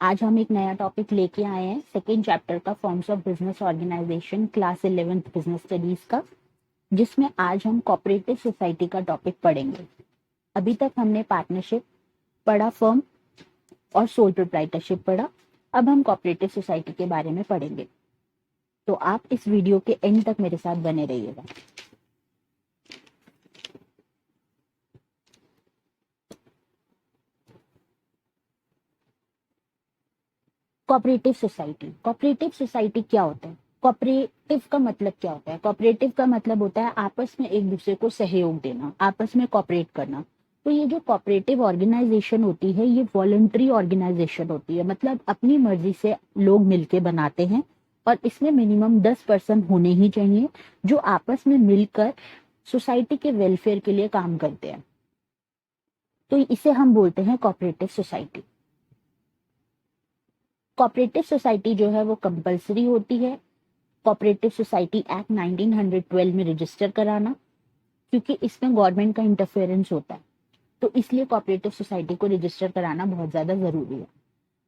आज हम एक नया टॉपिक लेके आए हैं, सेकेंड चैप्टर का forms of business organisation, class 11th business studies का, जिसमें आज हम कोऑपरेटिव सोसाइटी का टॉपिक पढ़ेंगे। अभी तक हमने पार्टनरशिप पढ़ा, फर्म और सोल प्रोप्राइटरशिप पढ़ा। अब हम कोऑपरेटिव सोसाइटी के बारे में पढ़ेंगे, तो आप इस वीडियो के एंड तक मेरे साथ बने रहिएगा। कोऑपरेटिव सोसाइटी क्या होता है? कोऑपरेटिव का मतलब क्या होता है? कोऑपरेटिव का मतलब होता है आपस में एक दूसरे को सहयोग देना, आपस में कोऑपरेट करना। तो ये जो कोऑपरेटिव ऑर्गेनाइजेशन होती है, ये वॉलंटरी ऑर्गेनाइजेशन होती है, मतलब अपनी मर्जी से लोग मिलके बनाते हैं और इसमें मिनिमम 10 पर्सन होने ही चाहिए जो आपस में मिलकर सोसाइटी के वेलफेयर के लिए काम करते हैं। तो इसे हम बोलते हैं कोऑपरेटिव सोसाइटी। कोऑपरेटिव सोसाइटी जो है वो कंपलसरी होती है। कोऑपरेटिव सोसाइटी एक्ट 1912 में रजिस्टर कराना, क्योंकि इसमें गवर्नमेंट का इंटरफेरेंस होता है, तो इसलिए कोऑपरेटिव सोसाइटी को रजिस्टर कराना बहुत ज्यादा जरूरी है।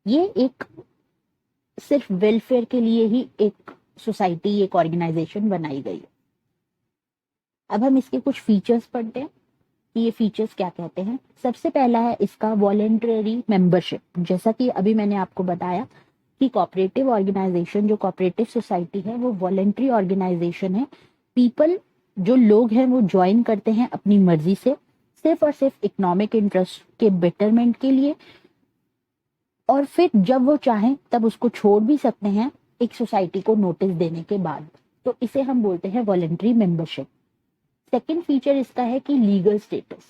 ये एक सिर्फ वेलफेयर के लिए ही एक सोसाइटी, एक ऑर्गेनाइजेशन बनाई गई है। अब हम इसके कुछ फीचर्स पढ़ते हैं कि ये फीचर्स क्या कहते हैं। सबसे पहला है इसका वॉलेंटरी मेंबरशिप। जैसा कि अभी मैंने आपको बताया कि कोऑपरेटिव ऑर्गेनाइजेशन, जो कोऑपरेटिव सोसाइटी है, वो वॉलेंटरी ऑर्गेनाइजेशन है। पीपल, जो लोग हैं, वो ज्वाइन करते हैं अपनी मर्जी से, सिर्फ और सिर्फ इकोनॉमिक इंटरेस्ट के बेटरमेंट के लिए, और फिर जब वो चाहें तब उसको छोड़ भी सकते हैं एक सोसाइटी को नोटिस देने के बाद। तो इसे हम बोलते हैं वॉलेंटरी मेंबरशिप। सेकेंड फीचर इसका है कि लीगल स्टेटस।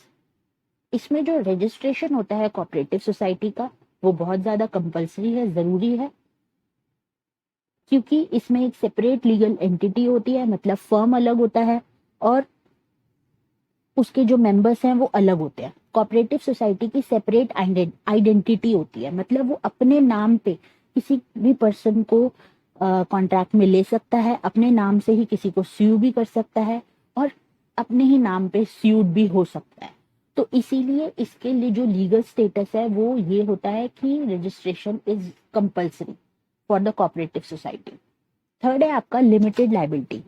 इसमें जो रजिस्ट्रेशन होता है कोऑपरेटिव सोसाइटी का, वो बहुत ज्यादा कंपलसरी है, जरूरी है, क्योंकि इसमें एक सेपरेट लीगल एंटिटी होती है, मतलब फर्म अलग होता है और उसके जो मेंबर्स हैं वो अलग होते हैं। कोऑपरेटिव सोसाइटी की सेपरेट आइडेंटिटी होती है, मतलब वो अपने नाम पे किसी भी पर्सन को कॉन्ट्रैक्ट में ले सकता है, अपने नाम से ही किसी को स्यू भी कर सकता है और अपने ही नाम पे स्यूड भी हो सकता है। तो इसीलिए इसके लिए जो लीगल स्टेटस है वो ये होता है कि registration is compulsory for the cooperative society. Third है आपका लिमिटेड लाइबिलिटी।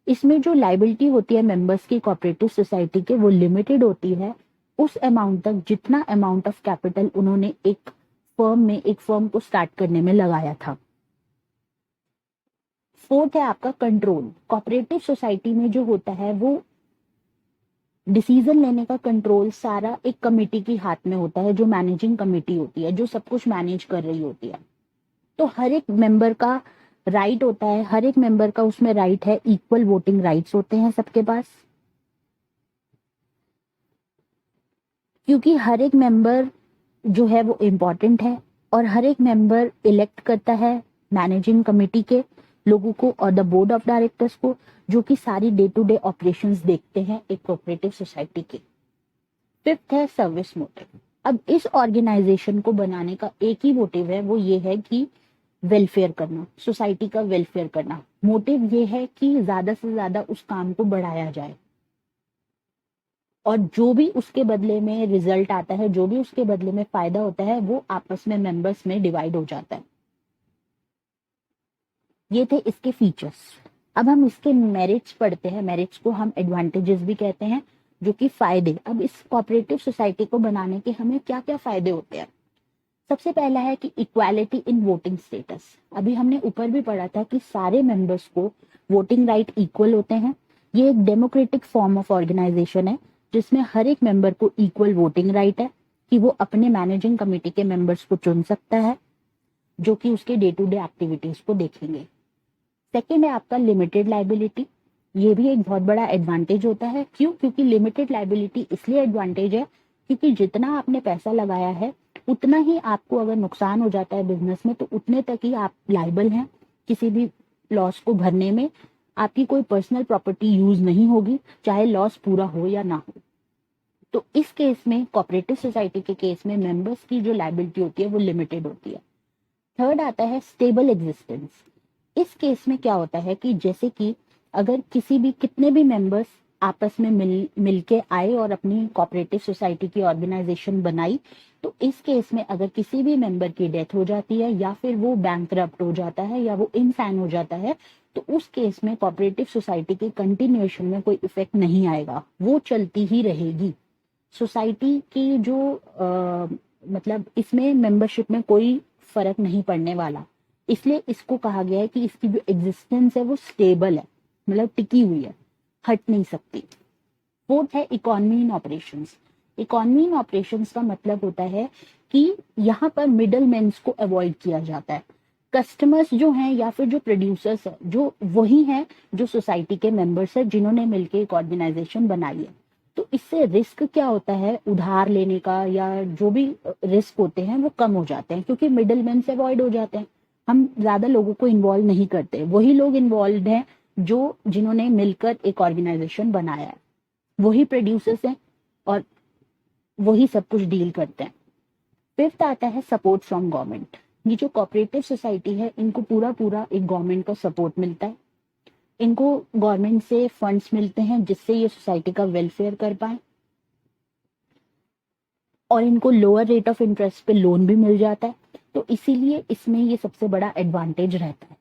इसमें जो लाइबिलिटी होती है मेंबर्स की कोऑपरेटिव सोसाइटी के, वो लिमिटेड होती है उस अमाउंट तक जितना अमाउंट ऑफ कैपिटल उन्होंने एक फर्म को स्टार्ट करने में लगाया था। फोर्थ है आपका कंट्रोल। कोऑपरेटिव सोसाइटी में जो होता है वो डिसीजन लेने का कंट्रोल सारा एक कमेटी के हाथ में होता है, जो मैनेजिंग कमेटी होती है, जो सब कुछ मैनेज कर रही होती है। तो हर एक मेंबर का राइट होता है, हर एक मेंबर का उसमें राइट है, इक्वल वोटिंग राइट्स होते हैं सबके पास, क्योंकि हर एक मेंबर जो है वो इम्पोर्टेंट है और हर एक मेंबर इलेक्ट करता है मैनेजिंग कमेटी के लोगों को और द बोर्ड ऑफ डायरेक्टर्स को, जो कि सारी डे टू डे ऑपरेशंस देखते हैं एक कोऑपरेटिव सोसाइटी के। फिफ्थ है सर्विस मोटिव। अब इस ऑर्गेनाइजेशन को बनाने का एक ही मोटिव है, वो ये है कि वेलफेयर करना, सोसाइटी का वेलफेयर करना। मोटिव ये है कि ज्यादा से ज्यादा उस काम को बढ़ाया जाए और जो भी उसके बदले में रिजल्ट आता है, जो भी उसके बदले में फायदा होता है, वो आपस में मेंबर्स में डिवाइड हो जाता है। ये थे इसके फीचर्स। अब हम इसके मेरिट्स पढ़ते हैं। मेरिट्स को हम एडवांटेजेस भी कहते हैं, जो कि फायदे। अब इस कोऑपरेटिव सोसाइटी को बनाने के हमें क्या क्या फायदे होते हैं? सबसे पहला है कि इक्वालिटी इन वोटिंग स्टेटस। अभी हमने ऊपर भी पढ़ा था कि सारे मेंबर्स को वोटिंग राइट इक्वल होते हैं। ये एक डेमोक्रेटिक फॉर्म ऑफ ऑर्गेनाइजेशन है, जिसमें हर एक मेंबर को इक्वल वोटिंग राइट है कि वो अपने मैनेजिंग कमेटी के मेंबर्स को चुन सकता है, जो कि उसके डे टू डे एक्टिविटीज को देखेंगे। सेकेंड है आपका लिमिटेड लाइबिलिटी। ये भी एक बहुत बड़ा एडवांटेज होता है। क्यों? क्योंकि लिमिटेड लाइबिलिटी इसलिए एडवांटेज है क्योंकि जितना आपने पैसा लगाया है उतना ही आपको अगर नुकसान हो जाता है बिजनेस में, तो उतने तक ही आप लाइबल हैं किसी भी लॉस को भरने में। आपकी कोई पर्सनल प्रॉपर्टी यूज नहीं होगी, चाहे लॉस पूरा हो या ना हो। तो इस केस में, कोऑपरेटिव सोसाइटी के केस में, मेंबर्स की जो लाइबिलिटी होती है वो लिमिटेड होती है। थर्ड आता है स्टेबल एग्जिस्टेंस। इस केस में क्या होता है कि जैसे कि अगर कितने भी मेंबर्स आपस में मिल के आए और अपनी कोऑपरेटिव सोसाइटी की ऑर्गेनाइजेशन बनाई, तो इस केस में अगर किसी भी मेंबर की डेथ हो जाती है या फिर वो बैंकरप्ट हो जाता है या वो इनसान हो जाता है, तो उस केस में कोऑपरेटिव सोसाइटी के कंटिन्यूएशन में कोई इफेक्ट नहीं आएगा, वो चलती ही रहेगी। सोसाइटी की जो मतलब इसमें मेंबरशिप में कोई फर्क नहीं पड़ने वाला, इसलिए इसको कहा गया है कि इसकी जो एग्जिस्टेंस है वो स्टेबल है, मतलब टिकी हुई है, हट नहीं सकती। फोर्थ है economy in operations. Economy in operations का मतलब होता है कि यहाँ पर मिडल मैन्स को अवॉइड किया जाता है। कस्टमर्स जो हैं या फिर जो प्रोड्यूसर्स है, जो वही हैं जो सोसाइटी के मेंबर्स हैं जिन्होंने मिलकर एक ऑर्गेनाइजेशन बनाई है। तो इससे रिस्क क्या होता है, उधार लेने का या जो भी रिस्क होते हैं वो कम हो जाते हैं, क्योंकि मिडल मैन से अवॉइड हो जाते हैं। हम ज्यादा लोगों को इन्वॉल्व नहीं करते, वही लोग इन्वॉल्व हैं जो जिन्होंने मिलकर एक ऑर्गेनाइजेशन बनाया है, वही प्रोड्यूसर्स हैं और वही सब कुछ डील करते हैं। फिफ्थ आता है सपोर्ट फ्रॉम गवर्नमेंट। ये जो कोऑपरेटिव सोसाइटी है इनको पूरा पूरा एक गवर्नमेंट का सपोर्ट मिलता है, इनको गवर्नमेंट से फंड्स मिलते हैं जिससे ये सोसाइटी का वेलफेयर कर पाए, और इनको लोअर रेट ऑफ इंटरेस्ट पे लोन भी मिल जाता है। तो इसीलिए इसमें ये सबसे बड़ा एडवांटेज रहता है।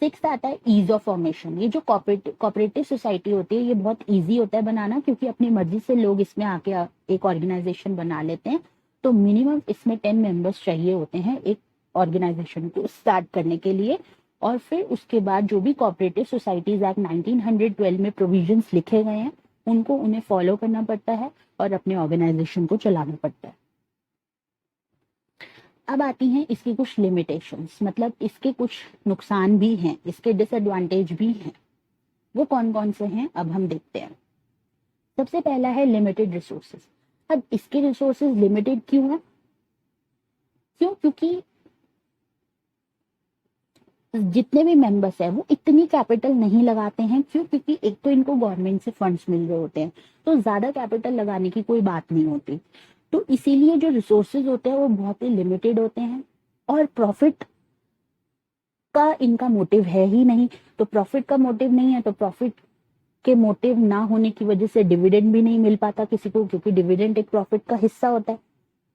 सिक्स आता है ईज ऑफ फॉर्मेशन। ये जो कोऑपरेटिव सोसाइटी होती है ये बहुत ईजी होता है बनाना, क्योंकि अपनी मर्जी से लोग इसमें आके एक ऑर्गेनाइजेशन बना लेते हैं। तो मिनिमम इसमें 10 मेंबर्स चाहिए होते हैं एक ऑर्गेनाइजेशन को स्टार्ट करने के लिए, और फिर उसके बाद जो भी कोऑपरेटिव सोसाइटीज एक्ट 1912 में प्रोविजंस लिखे गए हैं उनको उन्हें फॉलो करना पड़ता है और अपने ऑर्गेनाइजेशन को चलाना पड़ता है। अब आती हैं इसकी कुछ लिमिटेशंस, मतलब इसके कुछ नुकसान भी हैं, इसके डिसएडवांटेज भी हैं। वो कौन कौन से हैं अब हम देखते हैं। सबसे पहला है लिमिटेड रिसोर्सेज। अब इसके रिसोर्सेज लिमिटेड क्यों है? क्योंकि जितने भी मेंबर्स हैं वो इतनी कैपिटल नहीं लगाते हैं। क्योंकि एक तो इनको गवर्नमेंट से फंड्स मिल रहे होते हैं, तो ज्यादा कैपिटल लगाने की कोई बात नहीं होती। तो इसीलिए जो रिसोर्सेज होते हैं वो बहुत ही लिमिटेड होते हैं, और प्रॉफिट का इनका मोटिव है ही नहीं। तो प्रॉफिट का मोटिव नहीं है, तो प्रॉफिट के मोटिव ना होने की वजह से डिविडेंड भी नहीं मिल पाता किसी को, क्योंकि डिविडेंड एक प्रॉफिट का हिस्सा होता है।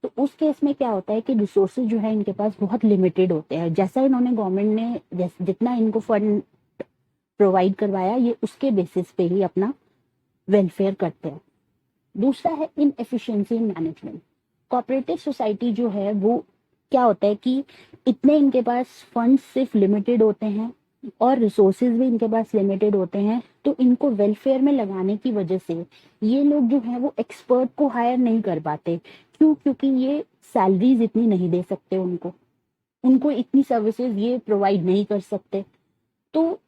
तो उस केस में क्या होता है कि रिसोर्सेज जो है इनके पास बहुत लिमिटेड होते हैं। जैसा इन्होंने गवर्नमेंट ने जितना इनको फंड प्रोवाइड करवाया, ये उसके बेसिस पे ही अपना वेलफेयर करते हैं। दूसरा है inefficiency in management. Cooperative society जो है वो क्या होता है कि इतने इनके पास फंड्स सिर्फ लिमिटेड होते हैं और रिसोर्सेज भी इनके पास लिमिटेड होते हैं। तो इनको वेलफेयर में लगाने की वजह से ये लोग जो है वो एक्सपर्ट को हायर नहीं कर पाते। क्योंकि ये सैलरीज इतनी नहीं दे सकते उनको इतनी सर्विसेज ये प्रोवाइड नहीं कर सकते। तो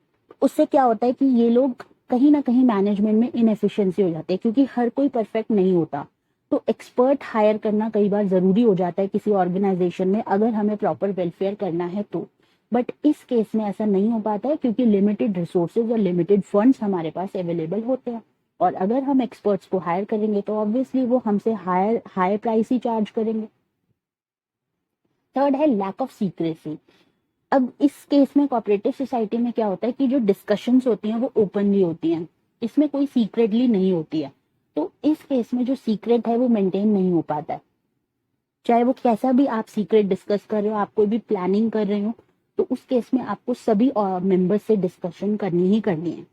उससे क्या होता है कि ये लोग कहीं ना कहीं मैनेजमेंट में इनएफिशिएंसी हो जाती है, क्योंकि हर कोई परफेक्ट नहीं होता। तो एक्सपर्ट हायर करना कई बार जरूरी हो जाता है किसी ऑर्गेनाइजेशन में, अगर हमें प्रॉपर वेलफेयर करना है तो। बट इस केस में ऐसा नहीं हो पाता है, क्योंकि लिमिटेड रिसोर्सेज और लिमिटेड फंड्स हमारे पास अवेलेबल होते हैं। और अगर हम एक्सपर्ट्स को हायर करेंगे तो ऑब्वियसली वो हमसे हायर प्राइस ही चार्ज करेंगे। थर्ड है लैक ऑफ सीक्रेसी। अब इस केस में कोऑपरेटिव सोसाइटी में क्या होता है कि जो डिस्कशंस होती हैं वो ओपनली होती हैं, इसमें कोई सीक्रेटली नहीं होती है। तो इस केस में जो सीक्रेट है वो मेंटेन नहीं हो पाता है। चाहे वो कैसा भी आप सीक्रेट डिस्कस कर रहे हो, आप कोई भी प्लानिंग कर रहे हो, तो उस केस में आपको सभी मेंबर्स से डिस्कशन करनी ही करनी है।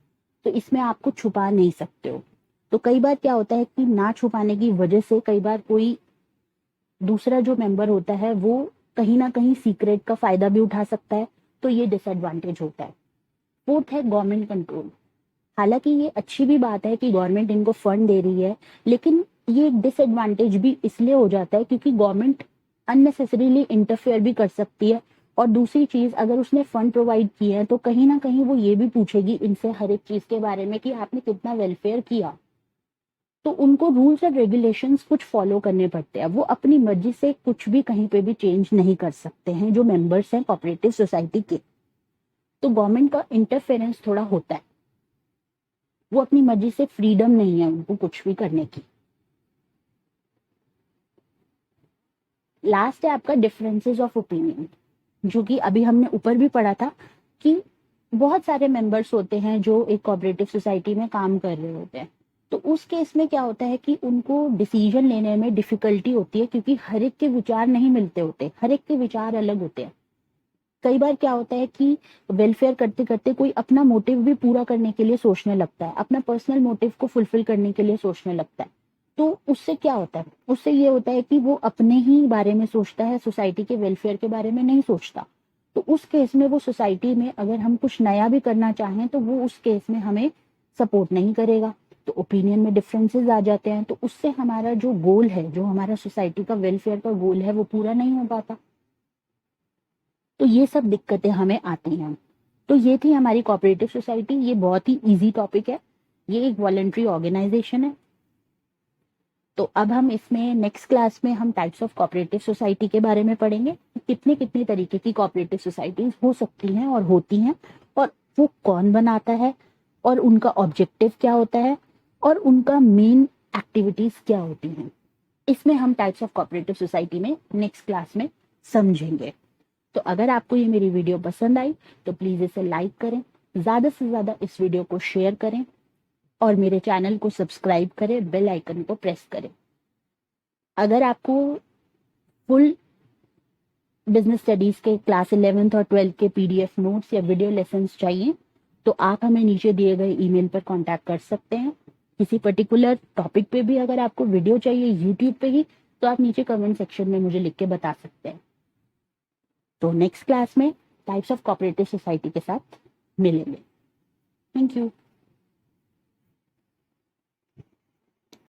तो इसमें आपको छुपा नहीं सकते हो। तो कई बार क्या होता है कि ना छुपाने की वजह से कई बार कोई दूसरा जो मेंबर होता है वो कहीं ना कहीं सीक्रेट का फायदा भी उठा सकता है। तो ये डिसएडवांटेज होता है। फोर्थ है गवर्नमेंट कंट्रोल। हालांकि ये अच्छी भी बात है कि गवर्नमेंट इनको फंड दे रही है, लेकिन ये एक डिसएडवांटेज भी इसलिए हो जाता है क्योंकि गवर्नमेंट अननेसेसरीली इंटरफेयर भी कर सकती है। और दूसरी चीज, अगर उसने फंड प्रोवाइड किया है तो कहीं ना कहीं वो ये भी पूछेगी इनसे हर एक चीज के बारे में कि आपने कितना वेलफेयर किया। तो उनको रूल्स और रेगुलेशंस कुछ फॉलो करने पड़ते हैं। वो अपनी मर्जी से कुछ भी कहीं पे भी चेंज नहीं कर सकते हैं जो मेंबर्स हैं कोऑपरेटिव सोसाइटी के। तो गवर्नमेंट का इंटरफेरेंस थोड़ा होता है, वो अपनी मर्जी से फ्रीडम नहीं है उनको कुछ भी करने की। लास्ट है आपका डिफरेंसेस ऑफ ओपिनियन, जो कि अभी हमने ऊपर भी पढ़ा था कि बहुत सारे मेंबर्स होते हैं जो एक कोऑपरेटिव सोसाइटी में काम कर रहे होते हैं। तो उस केस में क्या होता है कि उनको डिसीजन लेने में डिफिकल्टी होती है, क्योंकि हर एक के विचार नहीं मिलते होते, हर एक के विचार अलग होते हैं। कई बार क्या होता है कि वेलफेयर करते करते कोई अपना मोटिव भी पूरा करने के लिए सोचने लगता है, अपना पर्सनल मोटिव को फुलफिल करने के लिए सोचने लगता है। तो उससे क्या होता है, उससे ये होता है कि वो अपने ही बारे में सोचता है, सोसाइटी के वेलफेयर के बारे में नहीं सोचता। तो उस केस में वो सोसाइटी में अगर हम कुछ नया भी करना चाहें तो वो उस केस में हमें सपोर्ट नहीं करेगा। तो ओपिनियन में डिफरेंसेस आ जाते हैं, तो उससे हमारा जो गोल है, जो हमारा सोसाइटी का वेलफेयर का गोल है, वो पूरा नहीं हो पाता। तो ये सब दिक्कतें हमें आती हैं। तो ये थी हमारी कोऑपरेटिव सोसाइटी। ये बहुत ही इजी टॉपिक है, ये एक वॉलंटरी ऑर्गेनाइजेशन है। तो अब हम इसमें नेक्स्ट क्लास में हम टाइप्स ऑफ कोऑपरेटिव सोसाइटी के बारे में पढ़ेंगे, कितने कितने तरीके की कोऑपरेटिव सोसाइटीज हो सकती हैं और होती हैं, और वो कौन बनाता है, और उनका ऑब्जेक्टिव क्या होता है, और उनका मेन एक्टिविटीज क्या होती हैं। इसमें हम टाइप्स ऑफ कोऑपरेटिव सोसाइटी में नेक्स्ट क्लास में समझेंगे। तो अगर आपको ये मेरी वीडियो पसंद आई तो प्लीज इसे लाइक करें, ज्यादा से ज्यादा इस वीडियो को शेयर करें, और मेरे चैनल को सब्सक्राइब करें, बेल आइकन को प्रेस करें। अगर आपको फुल बिजनेस स्टडीज के क्लास 11th और 12th के पीडीएफ नोट्स या वीडियो लेसन्स चाहिए तो आप हमें नीचे दिए गए ईमेल पर कांटेक्ट कर सकते हैं। किसी पर्टिकुलर टॉपिक पे भी अगर आपको वीडियो चाहिए यूट्यूब पे ही, तो आप नीचे कमेंट सेक्शन में मुझे लिख के बता सकते हैं। तो नेक्स्ट क्लास में टाइप्स ऑफ कोऑपरेटिव सोसाइटी के साथ मिलेंगे। Thank you.